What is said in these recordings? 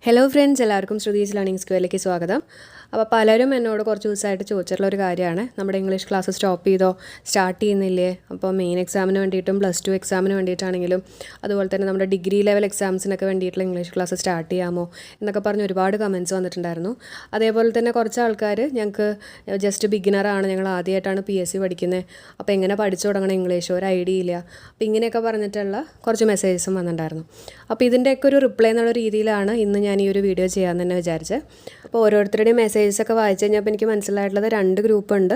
Hello friends, എല്ലാവർക്കും Shruthi's learning സ്ക്വയറിലേക്ക് സ്വാഗതം. അപ്പോൾ പലരും എന്നോട് കുറച്ച് ദിവസമായിട്ട് ചോദിച്ചിട്ടുള്ള ഒരു കാര്യമാണ്, നമ്മുടെ ഇംഗ്ലീഷ് ക്ലാസ് സ്റ്റോപ്പ് ചെയ്തോ, സ്റ്റാർട്ട് ചെയ്യുന്നില്ലേ? അപ്പോൾ മെയിൻ എക്സാമിന് വേണ്ടിയിട്ടും +2 എക്സാമിന് വേണ്ടിയിട്ടാണെങ്കിലും അതുപോലെ തന്നെ നമ്മുടെ ഡിഗ്രി ലെവൽ എക്സാംസിനൊക്കെ വേണ്ടിയിട്ടുള്ള ഇംഗ്ലീഷ് ക്ലാസ് സ്റ്റാർട്ട് ചെയ്യാമോ എന്നൊക്കെ പറഞ്ഞ് ഒരുപാട് കമൻറ്റ്സ് വന്നിട്ടുണ്ടായിരുന്നു. അതേപോലെ തന്നെ കുറച്ച് ആൾക്കാർ ഞങ്ങൾക്ക് ജസ്റ്റ് ബിഗിനറാണ്, ഞങ്ങൾ ആദ്യമായിട്ടാണ് PSC പഠിക്കുന്നത്, അപ്പോൾ എങ്ങനെ പഠിച്ചു തുടങ്ങണം ഇംഗ്ലീഷ്, ഒരു ഐഡിയ ഇല്ല, അപ്പോൾ ഇങ്ങനെയൊക്കെ പറഞ്ഞിട്ടുള്ള കുറച്ച് മെസ്സേജസും വന്നിട്ടുണ്ടായിരുന്നു. അപ്പോൾ ഇതിൻ്റെയൊക്കെ ഒരു റിപ്ലൈ എന്നുള്ള രീതിയിലാണ് ഇന്ന് ഞാൻ ഈ ഒരു വീഡിയോ ചെയ്യാമെന്ന് തന്നെ വിചാരിച്ചത്. അപ്പോൾ ഓരോരുത്തരുടെയും മെസ്സേജസൊക്കെ വായിച്ചു കഴിഞ്ഞപ്പോൾ എനിക്ക് മനസ്സിലായിട്ടുള്ളത് 2 ഗ്രൂപ്പ് ഉണ്ട്.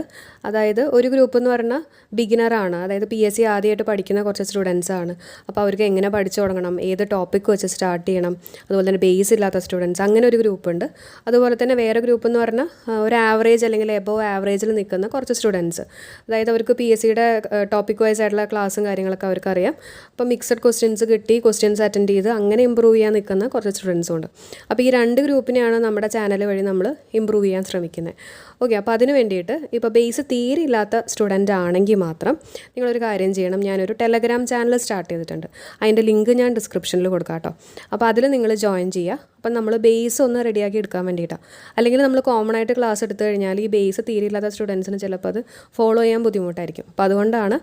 അതായത് ഒരു ഗ്രൂപ്പ് എന്ന് പറഞ്ഞാൽ ബിഗിനറാണ്, അതായത് PSC ആദ്യമായിട്ട് പഠിക്കുന്ന കുറച്ച് സ്റ്റുഡൻസ് ആണ്. അപ്പോൾ അവർക്ക് എങ്ങനെ പഠിച്ചു തുടങ്ങണം, ഏത് ടോപ്പിക്ക് വെച്ച് സ്റ്റാർട്ട് ചെയ്യണം, അതുപോലെ തന്നെ ബേസ് ഇല്ലാത്ത സ്റ്റുഡൻസ്, അങ്ങനെ ഒരു ഗ്രൂപ്പ് ഉണ്ട്. അതുപോലെ തന്നെ വേറെ ഗ്രൂപ്പ് എന്ന് പറഞ്ഞാൽ ഒരു ആവറേജ് അല്ലെങ്കിൽ എബോവ് ആവറേജിൽ നിൽക്കുന്ന കുറച്ച് സ്റ്റുഡൻസ്, അതായത് അവർക്ക് PSCയുടെ ടോപ്പിക് വൈസ് ആയിട്ടുള്ള ക്ലാസ്സും കാര്യങ്ങളൊക്കെ അവർക്കറിയാം. അപ്പോൾ മിക്സഡ് ക്വസ്റ്റ്യൻസ് കിട്ടി, ക്വസ്റ്റ്യൻസ് അറ്റൻഡ് ചെയ്ത് അങ്ങനെ ഇമ്പ്രൂവ് ചെയ്യാൻ നിൽക്കുന്ന കുറച്ച് സ്റ്റുഡൻസും ഉണ്ട്. അപ്പോൾ ഈ 2 ഗ്രൂപ്പിനെയാണ് നമ്മുടെ ചാനൽ വഴി നമ്മൾ ഇമ്പ്രൂവ് ചെയ്യാൻ ശ്രമിക്കുന്നത്. ഓക്കെ, അപ്പോൾ അതിന് വേണ്ടിയിട്ട് ഇപ്പോൾ ബേസ് തീരെ ഇല്ലാത്ത സ്റ്റുഡൻ്റ് ആണെങ്കിൽ മാത്രം നിങ്ങളൊരു കാര്യം ചെയ്യണം. ഞാനൊരു ടെലഗ്രാം ചാനൽ സ്റ്റാർട്ട് ചെയ്തിട്ടുണ്ട്, അതിൻ്റെ ലിങ്ക് ഞാൻ ഡിസ്ക്രിപ്ഷനിൽ കൊടുക്കാം കേട്ടോ. അപ്പോൾ അതിൽ നിങ്ങൾ ജോയിൻ ചെയ്യുക. അപ്പം നമ്മൾ ബേസ് ഒന്ന് റെഡിയാക്കി എടുക്കാൻ വേണ്ടിയിട്ടാണ്. അല്ലെങ്കിൽ നമ്മൾ കോമൺ ആയിട്ട് ക്ലാസ് എടുത്തു കഴിഞ്ഞാൽ ഈ ബേസ് തീരെ ഇല്ലാത്ത സ്റ്റുഡൻസിന് ചിലപ്പോൾ അത് ഫോളോ ചെയ്യാൻ ബുദ്ധിമുട്ടായിരിക്കും. അപ്പോൾ അതുകൊണ്ടാണ്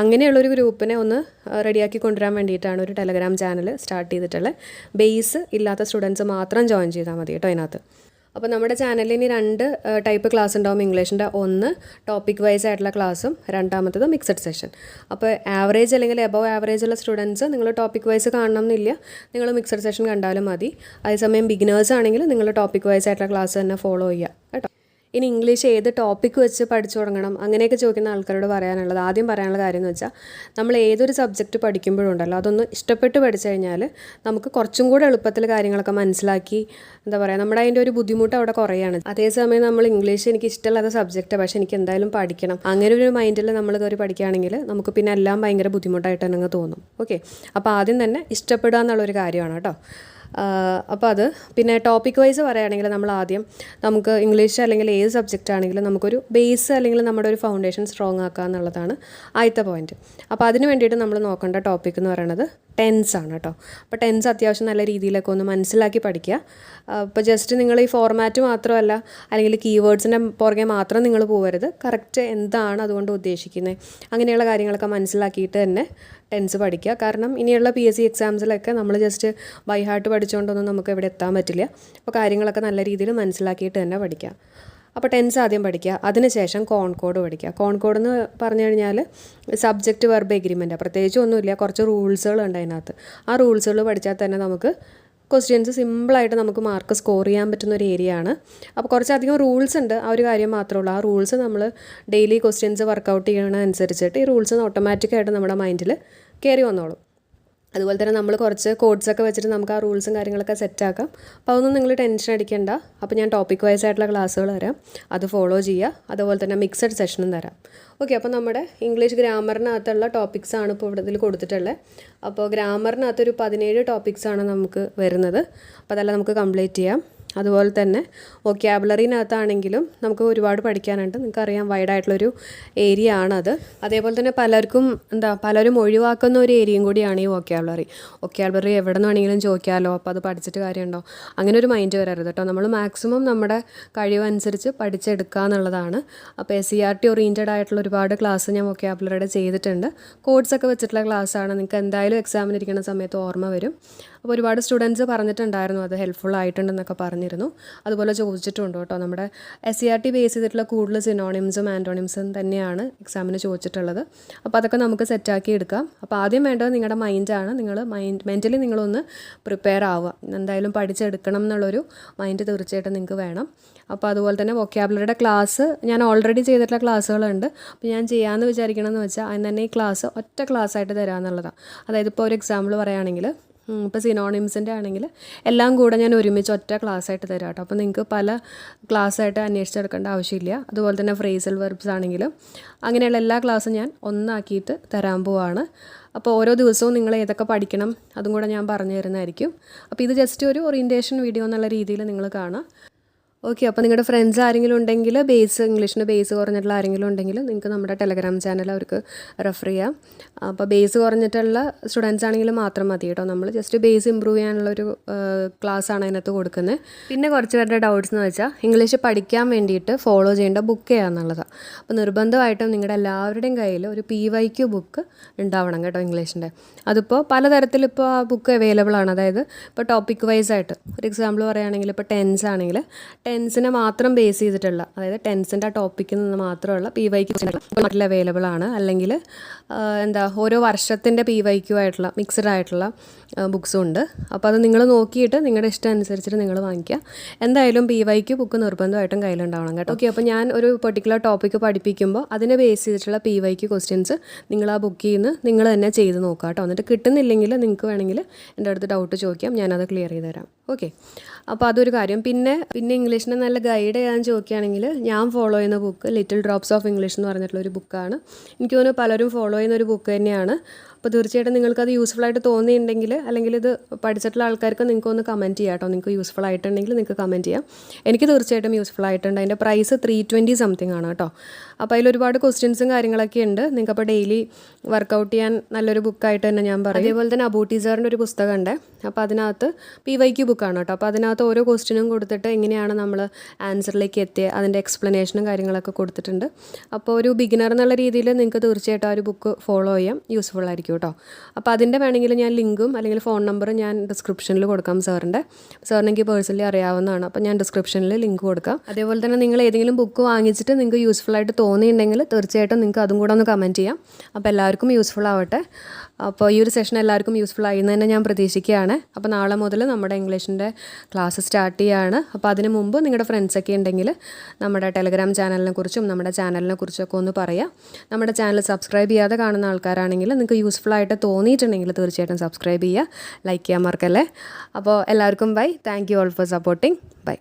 അങ്ങനെയുള്ളൊരു ഗ്രൂപ്പിനെ ഒന്ന് റെഡിയാക്കി കൊണ്ടുവരാൻ വേണ്ടിയിട്ടാണ് ഒരു ടെലഗ്രാം ചാനൽ സ്റ്റാർട്ട് ചെയ്തിട്ടുള്ളത്. ബേസ് ഇല്ലാത്ത സ്റ്റുഡൻസ് മാത്രം ജോയിൻ ചെയ്താൽ മതി കേട്ടോ അതിനകത്ത്. അപ്പോൾ നമ്മുടെ ചാനലിൽ ഇനി 2 ടൈപ്പ് ക്ലാസ് ഉണ്ടാവും ഇംഗ്ലീഷിൻ്റെ. ഒന്ന് ടോപ്പിക് വൈസ് ആയിട്ടുള്ള ക്ലാസ്സും രണ്ടാമത്തത് മിക്സഡ് സെഷൻ. അപ്പോൾ ആവറേജ് അല്ലെങ്കിൽ എബോവ് ആവറേജ് ഉള്ള സ്റ്റുഡൻസ് നിങ്ങൾ ടോപ്പിക് വൈസ് കാണണം എന്നില്ല, നിങ്ങൾ മിക്സഡ് സെഷൻ കണ്ടാലും മതി. അതേസമയം ബിഗിനേഴ്സ് ആണെങ്കിൽ നിങ്ങൾ ടോപ്പിക് വൈസ് ആയിട്ടുള്ള ക്ലാസ് തന്നെ ഫോളോ ചെയ്യുക കേട്ടോ. ഇനി ഇംഗ്ലീഷ് ഏത് ടോപ്പിക്ക് വെച്ച് പഠിച്ചു തുടങ്ങണം അങ്ങനെയൊക്കെ ചോദിക്കുന്ന ആൾക്കാരോട് പറയാനുള്ളത്, ആദ്യം പറയാനുള്ള കാര്യം എന്ന് വെച്ചാൽ നമ്മൾ ഏതൊരു സബ്ജക്റ്റ് പഠിക്കുമ്പോഴുണ്ടല്ലോ അതൊന്ന് ഇഷ്ടപ്പെട്ട് പഠിച്ചു കഴിഞ്ഞാൽ നമുക്ക് കുറച്ചും കൂടെ എളുപ്പത്തിൽ കാര്യങ്ങളൊക്കെ മനസ്സിലാക്കി, എന്താ പറയുക, നമ്മുടെ അതിൻ്റെ ഒരു ബുദ്ധിമുട്ട് അവിടെ കുറയാണ്. അതേസമയം നമ്മൾ ഇംഗ്ലീഷ് എനിക്ക് ഇഷ്ടമുള്ള സബ്ജക്റ്റ്, പക്ഷേ എനിക്ക് എന്തായാലും പഠിക്കണം, അങ്ങനെ ഒരു മൈൻഡിൽ നമ്മൾ കയറി പഠിക്കുകയാണെങ്കിൽ നമുക്ക് പിന്നെ എല്ലാം ഭയങ്കര ബുദ്ധിമുട്ടായിട്ട് തന്നെ തോന്നും. ഓക്കെ, അപ്പോൾ ആദ്യം തന്നെ ഇഷ്ടപ്പെടുക എന്നുള്ളൊരു കാര്യമാണ് കേട്ടോ. അപ്പോൾ അത് പിന്നെ ടോപ്പിക് വൈസ് പറയുകയാണെങ്കിൽ നമ്മൾ ആദ്യം നമുക്ക് ഇംഗ്ലീഷ് അല്ലെങ്കിൽ ഏത് സബ്ജക്റ്റ് ആണെങ്കിലും നമുക്കൊരു ബേസ് അല്ലെങ്കിൽ നമ്മുടെ ഒരു ഫൗണ്ടേഷൻ സ്ട്രോങ് ആക്കുക എന്നുള്ളതാണ് ആദ്യത്തെ പോയിൻറ്റ്. അപ്പോൾ അതിന് വേണ്ടിയിട്ട് നമ്മൾ നോക്കേണ്ട ടോപ്പിക് എന്ന് പറയുന്നത് ടെൻസ് ആണ് കേട്ടോ. അപ്പോൾ ടെൻസ് അത്യാവശ്യം നല്ല രീതിയിലൊക്കെ ഒന്ന് മനസ്സിലാക്കി പഠിക്കുക. അപ്പോൾ ജസ്റ്റ് നിങ്ങൾ ഈ ഫോർമാറ്റ് മാത്രമല്ല അല്ലെങ്കിൽ കീവേഡ്സിൻ്റെ പുറകെ മാത്രം നിങ്ങൾ പോകരുത്, കറക്റ്റ് എന്താണ് അതുകൊണ്ട് ഉദ്ദേശിക്കുന്നത് അങ്ങനെയുള്ള കാര്യങ്ങളൊക്കെ മനസ്സിലാക്കിയിട്ട് തന്നെ ടെൻസ് പഠിക്കുക. കാരണം ഇനിയുള്ള PSC എക്സാംസിലൊക്കെ നമ്മൾ ജസ്റ്റ് ബൈ ഹാർട്ട് പഠിച്ചുകൊണ്ടൊന്നും നമുക്ക് എവിടെ എത്താൻ പറ്റില്ല. അപ്പോൾ കാര്യങ്ങളൊക്കെ നല്ല രീതിയിൽ മനസ്സിലാക്കിയിട്ട് തന്നെ പഠിക്കുക. അപ്പോൾ ടെൻസ് ആദ്യം പഠിക്കുക, അതിനുശേഷം കോൺകോഡ് പഠിക്കുക. കോൺകോഡ് എന്ന് പറഞ്ഞു കഴിഞ്ഞാൽ സബ്ജക്റ്റ് വെർബ് എഗ്രിമെൻറ്റ്, പ്രത്യേകിച്ച് ഒന്നുമില്ല, കുറച്ച് റൂൾസുകളുണ്ട് അതിനകത്ത്. ആ റൂൾസുകൾ പഠിച്ചാൽ തന്നെ നമുക്ക് ക്വസ്റ്റ്യൻസ് സിമ്പിളായിട്ട് നമുക്ക് മാർക്ക് സ്കോർ ചെയ്യാൻ പറ്റുന്ന ഒരു ഏരിയ ആണ്. അപ്പോൾ കുറച്ചധികം റൂൾസ് ഉണ്ട്, ആ ഒരു കാര്യം മാത്രമേ ഉള്ളൂ. ആ റൂൾസ് നമ്മൾ ഡെയിലി ക്വസ്റ്റ്യൻസ് വർക്കൗട്ട് ചെയ്യണതനുസരിച്ചിട്ട് ഈ റൂൾസ് ഓട്ടോമാറ്റിക്കായിട്ട് നമ്മുടെ മൈൻഡിൽ കയറി വന്നോളും. അതുപോലെ തന്നെ നമ്മൾ കുറച്ച് കോഡ്സൊക്കെ വെച്ചിട്ട് നമുക്ക് ആ റൂൾസും കാര്യങ്ങളൊക്കെ സെറ്റാക്കാം. അപ്പോൾ അതൊന്നും നിങ്ങൾ ടെൻഷൻ അടിക്കേണ്ട. അപ്പോൾ ഞാൻ ടോപ്പിക് വൈസ് ആയിട്ടുള്ള ക്ലാസ്സുകൾ തരാം, അത് ഫോളോ ചെയ്യുക. അതുപോലെ തന്നെ മിക്സഡ് സെഷനും തരാം. ഓക്കെ, അപ്പോൾ നമ്മുടെ ഇംഗ്ലീഷ് ഗ്രാമറിനകത്തുള്ള ടോപ്പിക്സ് ആണ് ഇപ്പോൾ ഇവിടെ ഇതിൽ കൊടുത്തിട്ടുള്ളത്. അപ്പോൾ ഗ്രാമറിനകത്തൊരു 17 ടോപ്പിക്സാണ് നമുക്ക് വരുന്നത്. അപ്പോൾ അതെല്ലാം നമുക്ക് കംപ്ലീറ്റ് ചെയ്യാം. അതുപോലെ തന്നെ വൊക്കാബുലറിനകത്താണെങ്കിലും നമുക്ക് ഒരുപാട് പഠിക്കാനുണ്ട്. നിങ്ങൾക്കറിയാം വൈഡായിട്ടുള്ളൊരു ഏരിയ ആണത്. അതേപോലെ തന്നെ പലരും ഒഴിവാക്കുന്ന ഒരു ഏരിയയും കൂടിയാണ് ഈ വൊക്കാബുലറി എവിടെ നിന്ന് വേണമെങ്കിലും ചോദിക്കാമല്ലോ, അപ്പോൾ അത് പഠിച്ചിട്ട് കാര്യമുണ്ടോ, അങ്ങനെ ഒരു മൈൻഡ് വരരുത് കേട്ടോ. നമ്മൾ മാക്സിമം നമ്മുടെ കഴിവനുസരിച്ച് പഠിച്ചെടുക്കുക എന്നുള്ളതാണ്. അപ്പോൾ SCERT ഓറിയൻറ്റഡ് ആയിട്ടുള്ള ഒരുപാട് ക്ലാസ് ഞാൻ വൊക്കാബുലറിയുടെ ചെയ്തിട്ടുണ്ട്. കോഡ്സൊക്കെ വെച്ചിട്ടുള്ള ക്ലാസ്സാണ്, നിങ്ങൾക്ക് എന്തായാലും എക്സാമിന് ഇരിക്കുന്ന സമയത്ത് ഓർമ്മ വരും. അപ്പോൾ ഒരുപാട് സ്റ്റുഡൻസ് പറഞ്ഞിട്ടുണ്ടായിരുന്നു അത് ഹെൽപ്ഫുൾ ആയിട്ടുണ്ടെന്നൊക്കെ പറഞ്ഞിരുന്നു. അതുപോലെ ചോദിച്ചിട്ടുണ്ട് കേട്ടോ. നമ്മുടെ SCERT ബേസ് ചെയ്തിട്ടുള്ള കൂടുതൽ സിനോണിംസും ആൻറ്റോണിംസും തന്നെയാണ് എക്സാമിന് ചോദിച്ചിട്ടുള്ളത്. അപ്പോൾ അതൊക്കെ നമുക്ക് സെറ്റാക്കി എടുക്കാം. അപ്പോൾ ആദ്യം വേണ്ടത് നിങ്ങളുടെ മൈൻഡാണ്. നിങ്ങൾ മെൻ്റലി നിങ്ങളൊന്ന് പ്രിപ്പയർ ആവുക, എന്തായാലും പഠിച്ചെടുക്കണം എന്നുള്ളൊരു മൈൻഡ് തീർച്ചയായിട്ടും നിങ്ങൾക്ക് വേണം. അപ്പോൾ അതുപോലെ തന്നെ വൊക്കാബുലറിയുടെ ക്ലാസ് ഞാൻ ഓൾറെഡി ചെയ്തിട്ടുള്ള ക്ലാസ്സുകളുണ്ട്. അപ്പോൾ ഞാൻ ചെയ്യാമെന്ന് വിചാരിക്കണമെന്ന് വെച്ചാൽ അതിന് തന്നെ ഈ ക്ലാസ് ഒറ്റ ക്ലാസ്സായിട്ട് തരാമെന്നുള്ളതാണ്. അതായത് ഇപ്പോൾ ഒരു എക്സാമ്പിൾ പറയുകയാണെങ്കിൽ ഇപ്പോൾ സിനോണിംസിൻ്റെ ആണെങ്കിൽ എല്ലാം കൂടെ ഞാൻ ഒരുമിച്ച് ഒറ്റ ക്ലാസ്സായിട്ട് തരാം കേട്ടോ. അപ്പോൾ നിങ്ങൾക്ക് പല ക്ലാസ്സായിട്ട് അന്വേഷിച്ചെടുക്കേണ്ട ആവശ്യമില്ല. അതുപോലെ തന്നെ ഫ്രേസൽ വെർബ്സ് ആണെങ്കിലും അങ്ങനെയുള്ള എല്ലാ ക്ലാസ്സും ഞാൻ ഒന്നാക്കിയിട്ട് തരാൻ പോവാണ്. അപ്പോൾ ഓരോ ദിവസവും നിങ്ങൾ ഏതൊക്കെ പഠിക്കണം അതും കൂടെ ഞാൻ പറഞ്ഞു തരുന്നതായിരിക്കും. അപ്പോൾ ഇത് ജസ്റ്റ് ഒരു ഓറിയൻറ്റേഷൻ വീഡിയോ എന്നുള്ള രീതിയിൽ നിങ്ങൾ കാണാം. ഓക്കെ. അപ്പോൾ നിങ്ങളുടെ ഫ്രണ്ട്സ് ആരെങ്കിലും ഉണ്ടെങ്കിൽ ഇംഗ്ലീഷിന് ബേസ് കുറഞ്ഞിട്ടുള്ള ആരെങ്കിലും ഉണ്ടെങ്കിൽ നിങ്ങൾക്ക് നമ്മുടെ ടെലഗ്രാം ചാനൽ അവർക്ക് റെഫർ ചെയ്യാം. അപ്പോൾ ബേസ് കുറഞ്ഞിട്ടുള്ള സ്റ്റുഡൻസ് ആണെങ്കിൽ മാത്രം മതി കേട്ടോ. നമ്മൾ ജസ്റ്റ് ബേസ് ഇമ്പ്രൂവ് ചെയ്യാനുള്ളൊരു ക്ലാസ്സാണ് അതിനകത്ത് കൊടുക്കുന്നത്. പിന്നെ കുറച്ച് പേരുടെ ഡൗട്ട്സ് എന്ന് വെച്ചാൽ ഇംഗ്ലീഷ് പഠിക്കാൻ വേണ്ടിയിട്ട് ഫോളോ ചെയ്യേണ്ട ബുക്ക് ഏതാണെന്നുള്ളതാണ്. അപ്പോൾ നിർബന്ധമായിട്ടും നിങ്ങളുടെ എല്ലാവരുടെയും കയ്യിൽ ഒരു PYQ ബുക്ക് ഉണ്ടാവണം കേട്ടോ ഇംഗ്ലീഷിൻ്റെ. അതിപ്പോൾ പലതരത്തിലിപ്പോൾ ആ ബുക്ക് അവൈലബിൾ ആണ്. അതായത് ഇപ്പോൾ ടോപ്പിക് വൈസ് ആയിട്ട് ഒരു എക്സാമ്പിൾ പറയുകയാണെങ്കിൽ ഇപ്പോൾ ടെൻസ് ആണെങ്കിൽ ടെൻസിനെ മാത്രം ബേസ് ചെയ്തിട്ടുള്ള, അതായത് ടെൻസിൻ്റെ ആ ടോപ്പിക്കിൽ നിന്ന് മാത്രമുള്ള PYQ നാട്ടിൽ അവൈലബിൾ ആണ്. അല്ലെങ്കിൽ ഓരോ വർഷത്തിൻ്റെ PYQ ആയിട്ടുള്ള മിക്സഡ് ആയിട്ടുള്ള ബുക്സും ഉണ്ട്. അപ്പോൾ അത് നിങ്ങൾ നോക്കിയിട്ട് നിങ്ങളുടെ ഇഷ്ടം അനുസരിച്ചിട്ട് നിങ്ങൾ വാങ്ങിക്കുക. എന്തായാലും PYQ ബുക്ക് നിർബന്ധമായിട്ടും കയ്യിലുണ്ടാവണം കേട്ടോ. ഓക്കെ. അപ്പോൾ ഞാൻ ഒരു പെർട്ടിക്കുലർ ടോപ്പിക്ക് പഠിപ്പിക്കുമ്പോൾ അതിനെ ബേസ് ചെയ്തിട്ടുള്ള PYQ ക്വസ്റ്റ്യൻസ് നിങ്ങൾ ആ ബുക്കിൽ നിന്ന് നിങ്ങൾ തന്നെ ചെയ്ത് നോക്കുക കേട്ടോ. എന്നിട്ട് കിട്ടുന്നില്ലെങ്കിൽ നിങ്ങൾക്ക് വേണമെങ്കിൽ എൻ്റെ അടുത്ത് ഡൗട്ട് ചോദിക്കാം, ഞാനത് ക്ലിയർ ചെയ്ത് തരാം. ഓക്കെ. അപ്പോൾ അതൊരു കാര്യം. പിന്നെ ഇംഗ്ലീഷിനെ നല്ല ഗൈഡ് ചെയ്യാൻ ചോദിക്കുകയാണെങ്കിൽ ഞാൻ ഫോളോ ചെയ്യുന്ന book little drops of English എന്ന് പറഞ്ഞിട്ടുള്ളൊരു ബുക്കാണ്. എനിക്ക് തോന്നുന്നു പലരും ഫോളോ ചെയ്യുന്ന ഒരു ബുക്ക് തന്നെയാണ്. അപ്പോൾ തീർച്ചയായിട്ടും നിങ്ങൾക്കത് യൂസ്ഫുൾ ആയിട്ട് തോന്നിയിട്ടുണ്ടെങ്കിൽ, അല്ലെങ്കിൽ ഇത് പഠിച്ചിട്ടുള്ള ആൾക്കാർക്ക് നിങ്ങൾക്ക് ഒന്ന് കമൻറ്റ് ചെയ്യാം കേട്ടോ. നിങ്ങൾക്ക് യൂസ്ഫുൾ ആയിട്ടുണ്ടെങ്കിൽ നിങ്ങൾക്ക് കമൻറ്റ് ചെയ്യാം. എനിക്ക് തീർച്ചയായിട്ടും യൂസ്ഫുൾ ആയിട്ടുണ്ട്. അതിൻ്റെ പ്രൈസ് 320 സംതിങ് ആണ് കേട്ടോ. അപ്പോൾ അതിലൊരുപാട് ക്വസ്റ്റ്യൻസും കാര്യങ്ങളൊക്കെ ഉണ്ട്. നിങ്ങൾക്ക് അപ്പോൾ ഡെയിലി വർക്കൗട്ട് ചെയ്യാൻ നല്ലൊരു ബുക്കായിട്ട് തന്നെ ഞാൻ പറയും. അതേപോലെ തന്നെ അബൂട്ടി സാറിൻ്റെ ഒരു പുസ്തകമുണ്ട്. അപ്പോൾ അതിനകത്ത് PYQ ബുക്കാണ് കേട്ടോ. അപ്പോൾ അതിനകത്ത് ഓരോ ക്വസ്റ്റ്യനും കൊടുത്തിട്ട് എങ്ങനെയാണ് നമ്മൾ ആൻസറിലേക്ക് എത്തിയത് അതിൻ്റെ എക്സ്പ്ലനേഷനും കാര്യങ്ങളൊക്കെ കൊടുത്തിട്ടുണ്ട്. അപ്പോൾ ഒരു ബിഗിനർ എന്നുള്ള രീതിയിൽ നിങ്ങൾക്ക് തീർച്ചയായിട്ടും ആ ഒരു ബുക്ക് ഫോളോ ചെയ്യാം, യൂസ്ഫുൾ ആയിരിക്കും കേട്ടോ. അപ്പോൾ അതിൻ്റെ വേണമെങ്കിൽ ഞാൻ ലിങ്കും അല്ലെങ്കിൽ ഫോൺ നമ്പറും ഞാൻ ഡിസ്ക്രിപ്ഷനിൽ കൊടുക്കാം സാറിൻ്റെ. സാറിന് എനിക്ക് പേഴ്സണലി അറിയാവുന്നതാണ്. അപ്പോൾ ഞാൻ ഡിസ്ക്രിപ്ഷനിൽ ലിങ്ക് കൊടുക്കാം. അതേപോലെ തന്നെ നിങ്ങൾ ഏതെങ്കിലും ബുക്ക് വാങ്ങിച്ചിട്ട് നിങ്ങൾക്ക് യൂസ്ഫുൾ ആയിട്ട് തോന്നിയിട്ടുണ്ടെങ്കിൽ തീർച്ചയായിട്ടും നിങ്ങൾക്ക് അതും കൂടെ ഒന്ന് കമൻറ്റ് ചെയ്യാം. അപ്പോൾ എല്ലാവർക്കും യൂസ്ഫുൾ ആവട്ടെ. അപ്പോൾ ഈ ഒരു സെഷൻ എല്ലാവർക്കും യൂസ്ഫുൾ ആയി എന്ന് തന്നെ ഞാൻ പ്രതീക്ഷിക്കുകയാണ്. അപ്പോൾ നാളെ മുതൽ നമ്മുടെ ഇംഗ്ലീഷിൻ്റെ ക്ലാസ് സ്റ്റാർട്ട് ചെയ്യുകയാണ്. അപ്പോൾ അതിന് മുമ്പ് നിങ്ങളുടെ ഫ്രണ്ട്സൊക്കെ ഉണ്ടെങ്കിൽ നമ്മുടെ ടെലഗ്രാം ചാനലിനെ കുറിച്ചും നമ്മുടെ ചാനലിനെ കുറിച്ചൊക്കെ ഒന്ന് പറയാം. നമ്മുടെ ചാനൽ സബ്സ്ക്രൈബ് ചെയ്യാതെ കാണുന്ന ആൾക്കാരാണെങ്കിൽ നിങ്ങൾക്ക് യൂസ്ഫുൾ ആയിട്ട് തോന്നിയിട്ടുണ്ടെങ്കിൽ തീർച്ചയായിട്ടും സബ്സ്ക്രൈബ് ചെയ്യുക, ലൈക്ക് ചെയ്യാൻ മറക്കല്ലേ. അപ്പോൾ എല്ലാവർക്കും bye. Thank you all for supporting. By.